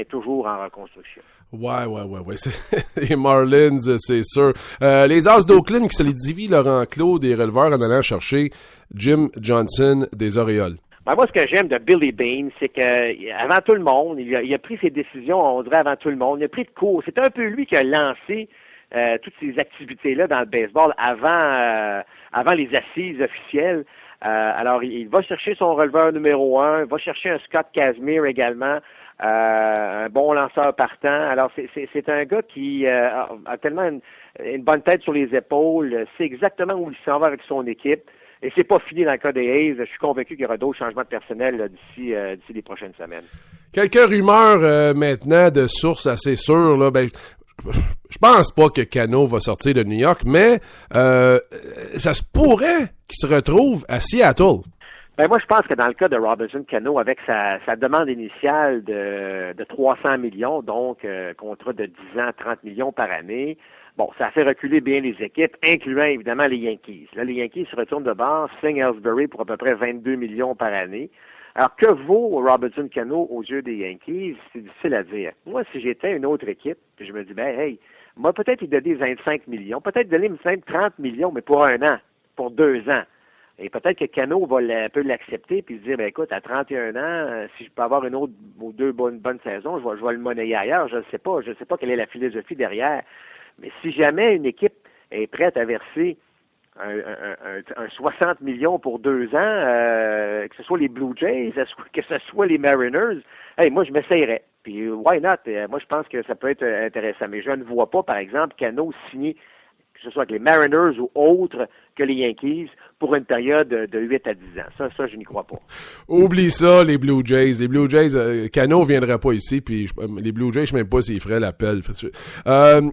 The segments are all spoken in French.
est toujours en reconstruction. Ouais. Les Marlins, c'est sûr. Les As d'Oakland qui solidifient leur enclos des releveurs en allant chercher Jim Johnson des Orioles. Ben moi, ce que j'aime de Billy Beane, c'est que avant tout le monde, il a pris ses décisions, on dirait avant tout le monde. Il a pris de cours. C'est un peu lui qui a lancé toutes ces activités-là dans le baseball avant les assises officielles. Alors, il va chercher son releveur numéro 1, va chercher un Scott Kazmir également, un bon lanceur partant. Alors, c'est un gars qui a tellement une bonne tête sur les épaules, sait exactement où il s'en va avec son équipe. Et c'est pas fini dans le cas des A's. Je suis convaincu qu'il y aura d'autres changements de personnel là, d'ici les prochaines semaines. Quelques rumeurs maintenant de sources assez sûres. Là, je pense pas que Cano va sortir de New York, mais ça se pourrait qu'il se retrouve à Seattle. Ben moi, je pense que dans le cas de Robinson Cano, avec sa demande initiale de 300 millions, donc contrat de 10 ans, 30 millions par année, bon, ça a fait reculer bien les équipes, incluant évidemment les Yankees. Là, les Yankees se retournent de bord, signent Ellsbury pour à peu près 22 millions par année. Alors, que vaut Robinson Cano aux yeux des Yankees? C'est difficile à dire. Moi, si j'étais une autre équipe, puis je me dis, moi, peut-être il donner 25 millions, peut-être donner même 30 millions, mais pour 1 an, pour 2 ans. Et peut-être que Cano peut l'accepter puis se dire, écoute, à 31 ans, si je peux avoir une autre ou 2 bonnes saisons, je vais le monnayer ailleurs. Je ne sais pas. Je ne sais pas quelle est la philosophie derrière. Mais si jamais une équipe est prête à verser un 60 millions pour 2 ans, que ce soit les Blue Jays, que ce soit les Mariners, moi, je m'essayerais. Puis, why not? Moi, je pense que ça peut être intéressant. Mais je ne vois pas, par exemple, Cano signer, que ce soit avec les Mariners ou autres que les Yankees, pour une période de 8 à 10 ans. Ça, je n'y crois pas. Oublie ça, les Blue Jays. Les Blue Jays, Cano viendra pas ici, puis les Blue Jays, je sais même pas s'ils feraient l'appel.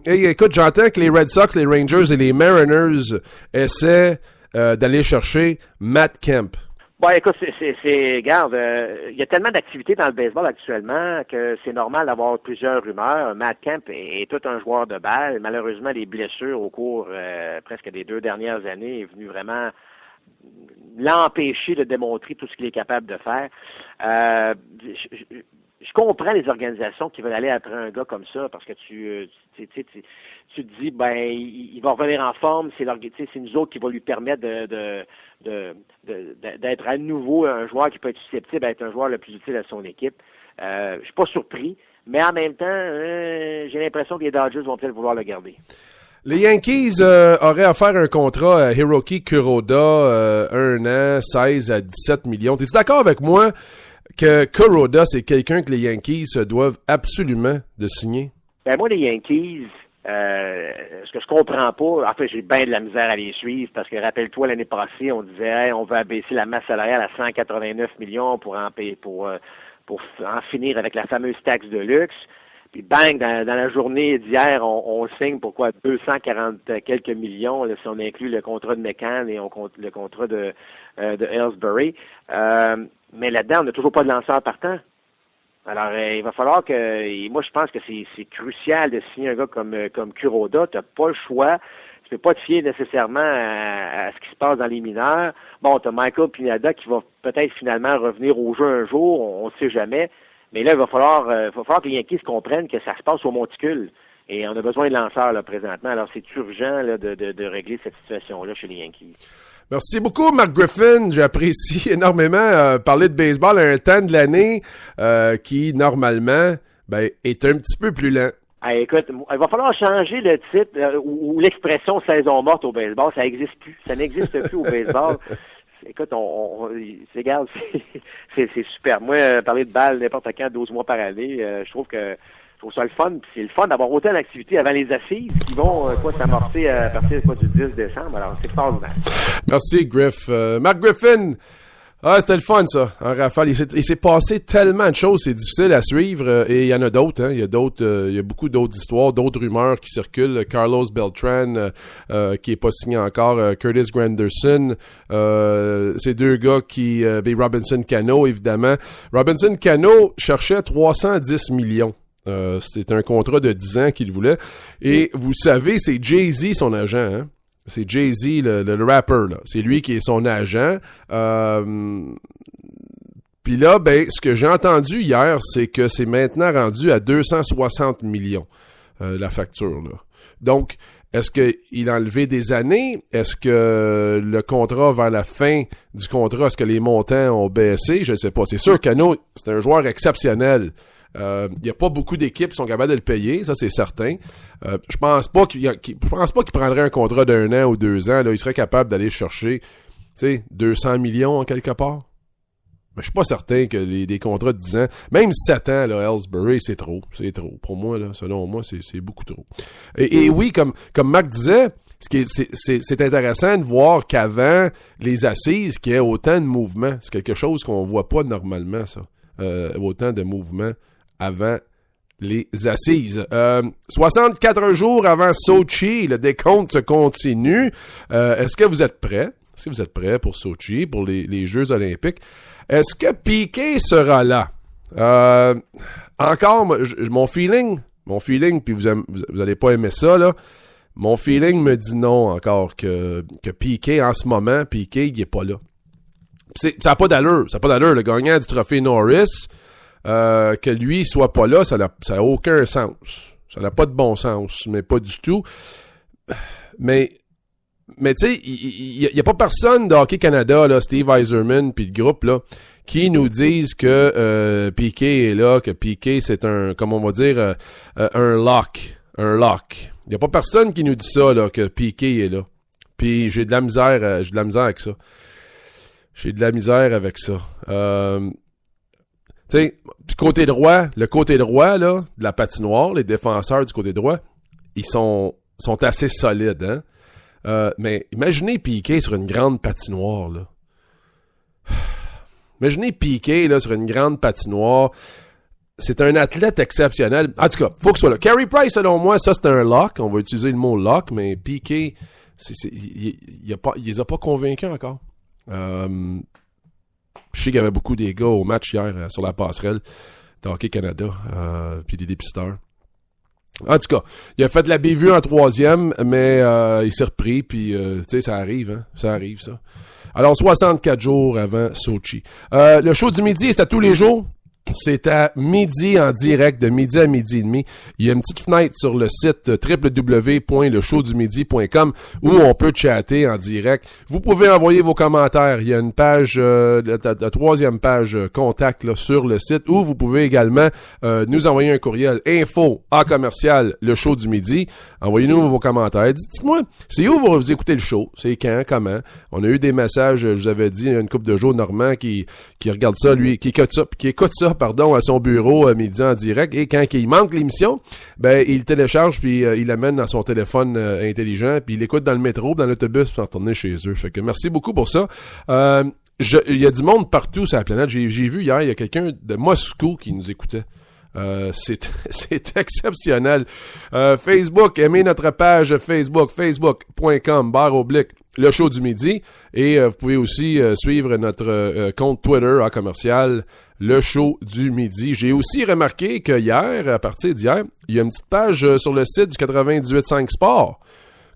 Écoute, j'entends que les Red Sox, les Rangers et les Mariners essaient d'aller chercher Matt Kemp. Bon, écoute, regarde, il y a tellement d'activités dans le baseball actuellement que c'est normal d'avoir plusieurs rumeurs. Matt Kemp est tout un joueur de balle. Malheureusement, les blessures au cours presque des 2 dernières années est venu vraiment l'empêcher de démontrer tout ce qu'il est capable de faire. Je comprends les organisations qui veulent aller après un gars comme ça parce que tu te dis il va revenir en forme, c'est nous autres qui va lui permettre d'être à nouveau un joueur qui peut être susceptible d'être un joueur le plus utile à son équipe. Je suis pas surpris, mais en même temps, j'ai l'impression que les Dodgers vont peut-être vouloir le garder. Les Yankees auraient offert un contrat à Hiroki Kuroda, 1 an, 16 à 17 millions. Es-tu d'accord avec moi que Kuroda, c'est quelqu'un que les Yankees doivent absolument de signer? Ben moi, les Yankees, ce que je comprends pas, en fait, j'ai bien de la misère à les suivre parce que, rappelle-toi, l'année passée, on disait on va abaisser la masse salariale à 189 millions pour en finir avec la fameuse taxe de luxe. Puis bang, dans la journée d'hier, on signe pour quoi? 240 quelques millions, là, si on inclut le contrat de McCann et le contrat de Ellsbury. Mais là-dedans, on n'a toujours pas de lanceur partant. Alors, il va falloir que... Moi, je pense que c'est crucial de signer un gars comme Kuroda. Tu n'as pas le choix. Tu peux pas te fier nécessairement à ce qui se passe dans les mineurs. Bon, tu as Michael Pineda qui va peut-être finalement revenir au jeu un jour. On ne sait jamais. Mais là, il va falloir que les Yankees comprennent que ça se passe au monticule. Et on a besoin de lanceurs là, présentement. Alors, c'est urgent là, de régler cette situation-là chez les Yankees. Merci beaucoup, Mark Griffin. J'apprécie énormément parler de baseball à un temps de l'année qui, normalement, est un petit peu plus lent. Écoute, il va falloir changer le titre ou l'expression saison morte au baseball. Ça n'existe plus. Ça n'existe plus au baseball. Écoute, regarde, c'est super. Moi, parler de balle n'importe quand, 12 mois par année, je trouve ça le fun. Puis c'est le fun d'avoir autant d'activités avant les assises qui vont s'amorcer à partir du 10 décembre. Alors, c'est extraordinaire. Merci, Griff. Mark Griffin. C'était le fun, ça, en rafale. Il s'est passé tellement de choses, c'est difficile à suivre, et il y en a d'autres, hein. Il y a beaucoup d'autres histoires, d'autres rumeurs qui circulent. Carlos Beltran, qui est pas signé encore, Curtis Granderson, ces 2 gars qui, Robinson Cano, évidemment. Robinson Cano cherchait 310 millions. C'est un contrat de 10 ans qu'il voulait. Et vous savez, c'est Jay-Z, son agent, hein. C'est Jay-Z, le rapper, là. C'est lui qui est son agent. Puis là, ben, ce que j'ai entendu hier, c'est que c'est maintenant rendu à 260 millions, la facture, là. Donc, est-ce qu'il a enlevé des années? Est-ce que le contrat, vers la fin du contrat, est-ce que les montants ont baissé? Je ne sais pas. C'est sûr qu'Cano, c'est un joueur exceptionnel. Il n'y a pas beaucoup d'équipes qui sont capables de le payer, ça c'est certain. Je pense pas qu'il prendrait un contrat d'1 an ou 2 ans. Là, il serait capable d'aller chercher 200 millions en quelque part. Mais je suis pas certain que des contrats de 10 ans, même 7 ans, là, Ellsbury, c'est trop. C'est trop. Pour moi, là, selon moi, c'est beaucoup trop. Et oui, comme Marc disait, c'est intéressant de voir qu'avant les assises, qu'il y ait autant de mouvements. C'est quelque chose qu'on voit pas normalement, ça. Autant de mouvements avant les assises. 64 jours avant Sochi, le décompte se continue. Est-ce que vous êtes prêts? Est-ce que vous êtes prêts pour Sochi, pour les Jeux olympiques? Est-ce que Piqué sera là? Encore, mon feeling, puis vous allez pas aimer ça, là. Mon feeling me dit non encore que Piqué, en ce moment, Piqué, il est pas là. Ça n'a pas d'allure. Ça n'a pas d'allure. Le gagnant du trophée Norris, que lui soit pas là, ça n'a aucun sens. Ça n'a pas de bon sens, mais pas du tout. Mais tu sais, il y a pas personne de Hockey Canada, là, Steve Yzerman puis le groupe, là, qui nous disent que Piqué est là, que Piqué c'est un, comme on va dire, un lock. Un lock. Il y a pas personne qui nous dit ça, là, que Piqué est là. Puis j'ai de la misère avec ça. J'ai de la misère avec ça. Tu sais, le côté droit, là, de la patinoire, les défenseurs du côté droit, ils sont assez solides, hein. Mais imaginez Piqué sur une grande patinoire, là. Imaginez Piqué, là, sur une grande patinoire. C'est un athlète exceptionnel. En tout cas, faut que ce soit là. Carey Price, selon moi, ça, c'est un lock. On va utiliser le mot lock, mais Piqué, il les a pas convaincus encore. Je sais qu'il y avait beaucoup des gars au match hier sur la passerelle de Hockey Canada, puis des dépisteurs. En tout cas, il a fait de la bévue en 3e, mais il s'est repris, puis tu sais, ça arrive, hein. Ça arrive, ça. Alors, 64 jours avant Sochi. Le show du midi, c'est à tous les jours. C'est à midi en direct, de midi à midi et demi. Il y a une petite fenêtre sur le site www.leshowdumidi.com où on peut chatter en direct. Vous pouvez envoyer vos commentaires. Il y a une page, la 3e page contact là, sur le site où vous pouvez également nous envoyer un courriel info@leshowdumidi. Envoyez-nous vos commentaires. Dites-moi, c'est où vous écoutez le show? C'est quand? Comment? On a eu des messages, je vous avais dit, il y a une couple de jours, Normand qui regarde ça, lui, qui écoute ça, à son bureau à midi en direct, et quand il manque l'émission, ben il télécharge puis il l'amène dans son téléphone intelligent, puis il l'écoute dans le métro, dans l'autobus, pour retourner chez eux. Fait que merci beaucoup pour ça. Il y a du monde partout sur la planète. J'ai vu hier, il y a quelqu'un de Moscou qui nous écoutait. C'est exceptionnel. Facebook, aimez notre page Facebook, facebook.com/le show du midi, et vous pouvez aussi suivre notre compte Twitter à commercial le show du midi. J'ai aussi remarqué que hier, à partir d'hier, il y a une petite page sur le site du 98.5 Sport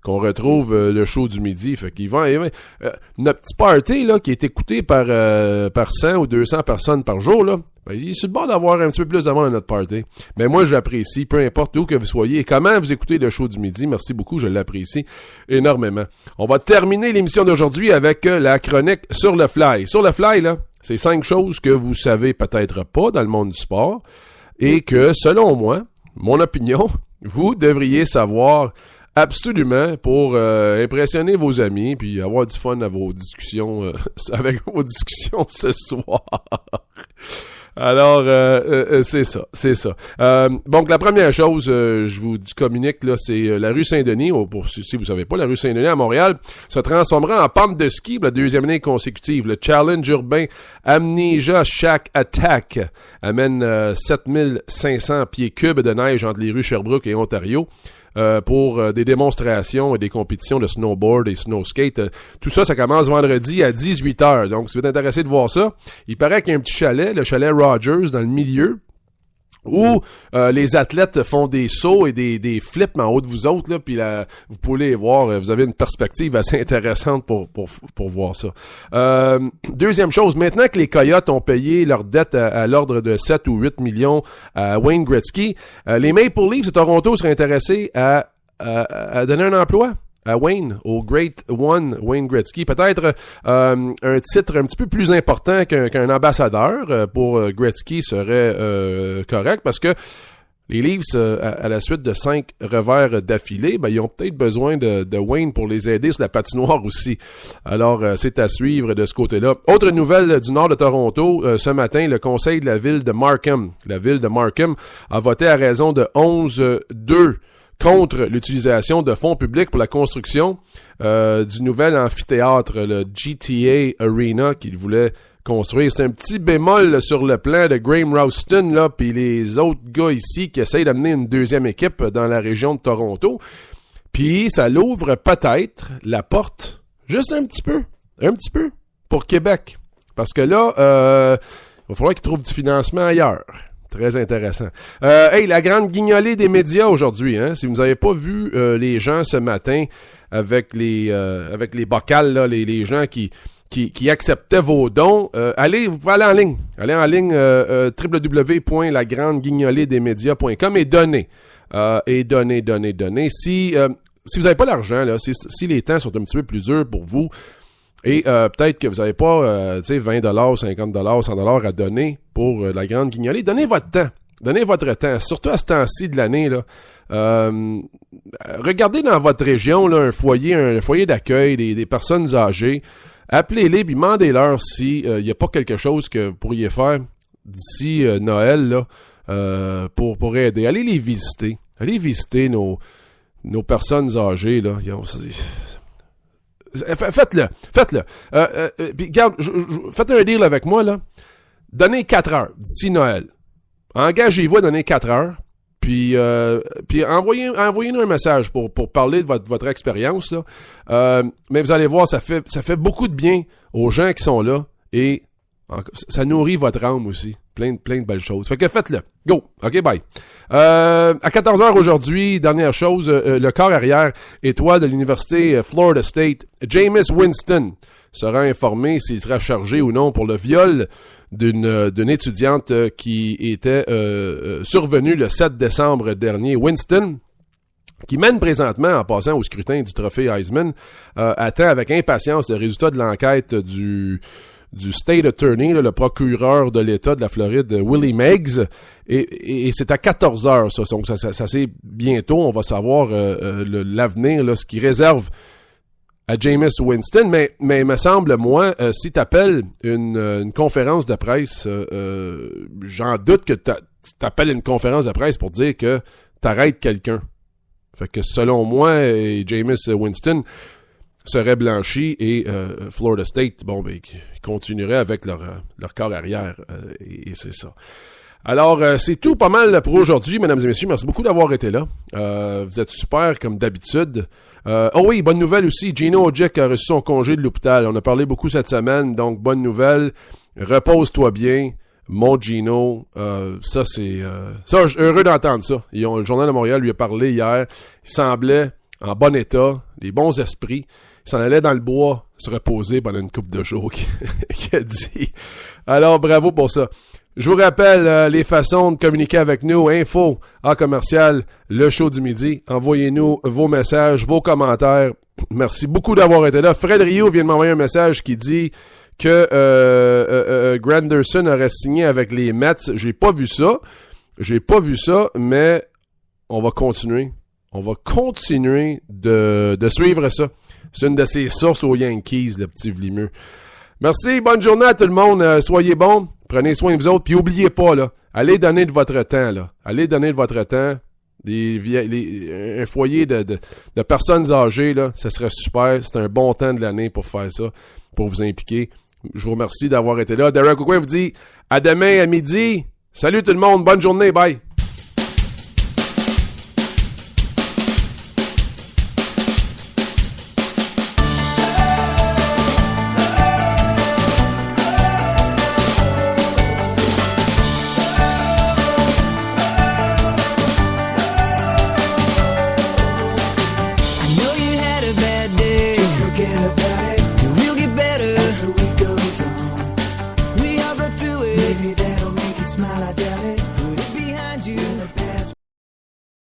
qu'on retrouve le show du midi. Fait qu'il notre petit party là, qui est écouté par 100 ou 200 personnes par jour, là, ben, il est sur le bord d'avoir un petit peu plus d'avant à notre party. Mais moi, j'apprécie, peu importe où que vous soyez et comment vous écoutez le show du midi. Merci beaucoup, je l'apprécie énormément. On va terminer l'émission d'aujourd'hui avec la chronique sur le fly. Sur le fly, là, c'est 5 choses que vous savez peut-être pas dans le monde du sport et que, selon moi, mon opinion, vous devriez savoir absolument pour impressionner vos amis puis avoir du fun à vos discussions avec vos discussions ce soir. Alors, c'est ça. Donc, la première chose, je vous communique, là, c'est la rue Saint-Denis. Si vous savez pas, la rue Saint-Denis à Montréal se transformera en pente de ski pour la 2e année consécutive. Le challenge urbain Amnesia Shack Attack amène 7500 pieds cubes de neige entre les rues Sherbrooke et Ontario. Pour des démonstrations et des compétitions de snowboard et snowskate. Tout ça, ça commence vendredi à 18h. Donc, si vous êtes intéressé de voir ça, il paraît qu'il y a un petit chalet, le chalet Rogers, dans le milieu, où les athlètes font des sauts et des flips en haut de vous autres, là, puis vous pouvez les voir, vous avez une perspective assez intéressante pour voir ça. Deuxième chose, maintenant que les Coyotes ont payé leur dette à l'ordre de 7 ou 8 millions à Wayne Gretzky, les Maple Leafs de Toronto seraient intéressés à donner un emploi à Wayne, au Great One Wayne Gretzky. Peut-être un titre un petit peu plus important qu'un ambassadeur pour Gretzky serait correct, parce que les Leafs, à la suite de 5 revers d'affilée, ils ont peut-être besoin de Wayne pour les aider sur la patinoire aussi. Alors, c'est à suivre de ce côté-là. Autre nouvelle du nord de Toronto, ce matin, le conseil de la ville de Markham, a voté à raison de 11-2 contre l'utilisation de fonds publics pour la construction du nouvel amphithéâtre, le GTA Arena, qu'il voulait construire. C'est un petit bémol sur le plan de Graham Rouston, là, puis les autres gars ici qui essayent d'amener une deuxième équipe dans la région de Toronto. Puis ça l'ouvre peut-être la porte, juste un petit peu, pour Québec. Parce que là, il va falloir qu'ils trouvent du financement ailleurs. Très intéressant. La grande guignolée des médias aujourd'hui, hein. Si vous n'avez pas vu les gens ce matin avec les bocals, là, les gens qui acceptaient vos dons, vous pouvez aller en ligne. Allez en ligne www.lagrandeguignolédesmédias.com et donnez. Donnez. Si vous n'avez pas l'argent, là, si les temps sont un petit peu plus durs pour vous, et peut-être que vous n'avez pas 20$, 50$, 100$ à donner pour la grande guignolée. Donnez votre temps. Donnez votre temps. Surtout à ce temps-ci de l'année, là. Regardez dans votre région là, un foyer d'accueil, des personnes âgées. Appelez-les puis demandez-leur s'il n'y a pas quelque chose que vous pourriez faire d'ici Noël là, pour aider. Allez les visiter. Allez visiter nos personnes âgées. Là. Faites-le. Puis regarde, faites un deal avec moi, là. Donnez 4 heures d'ici Noël. Engagez-vous à donner 4 heures. Puis envoyez-nous un message pour parler de votre expérience, là. Mais vous allez voir, ça fait beaucoup de bien aux gens qui sont là. Et ça nourrit votre âme aussi. Plein de belles choses. Fait que faites-le. Go. OK, bye. À 14h aujourd'hui, dernière chose, le corps arrière étoile de l'université Florida State, Jameis Winston, sera informé s'il sera chargé ou non pour le viol d'une étudiante qui était survenue le 7 décembre dernier. Winston, qui mène présentement, en passant au scrutin du trophée Heisman, attend avec impatience le résultat de l'enquête du State Attorney, là, le procureur de l'État de la Floride, Willie Meggs, et c'est à 14h, ça. Donc, ça c'est bientôt, on va savoir l'avenir, là, ce qui réserve à Jameis Winston, mais il me semble, moi, si tu appelles une conférence de presse, j'en doute que tu appelles une conférence de presse pour dire que t'arrêtes quelqu'un. Fait que selon moi, Jameis Winston serait blanchi et Florida State, continuerait avec leur corps arrière, et c'est ça. Alors, c'est tout pas mal pour aujourd'hui, mesdames et messieurs. Merci beaucoup d'avoir été là. Vous êtes super, comme d'habitude. Oh oui, bonne nouvelle aussi. Gino Odjick a reçu son congé de l'hôpital. On a parlé beaucoup cette semaine, donc bonne nouvelle. Repose-toi bien, mon Gino. Ça, heureux d'entendre ça. Le Journal de Montréal lui a parlé hier. Il semblait en bon état, les bons esprits. Il s'en allait dans le bois se reposer pendant une couple de jours, qu'il a dit. Alors, bravo pour ça. Je vous rappelle les façons de communiquer avec nous. Info en commercial, le show du midi. Envoyez-nous vos messages, vos commentaires. Merci beaucoup d'avoir été là. Fred Rio vient de m'envoyer un message qui dit que Granderson aurait signé avec les Mets. J'ai pas vu ça, mais on va continuer. On va continuer de suivre ça. C'est une de ses sources aux Yankees, le petit Vlimeux. Merci, bonne journée à tout le monde. Soyez bons, prenez soin de vous autres, puis oubliez pas, là, allez donner de votre temps, là. Allez donner de votre temps. Un foyer de personnes âgées, là, ça serait super. C'est un bon temps de l'année pour faire ça, pour vous impliquer. Je vous remercie d'avoir été là. Darren Coucouin vous dit à demain à midi. Salut tout le monde, bonne journée, bye.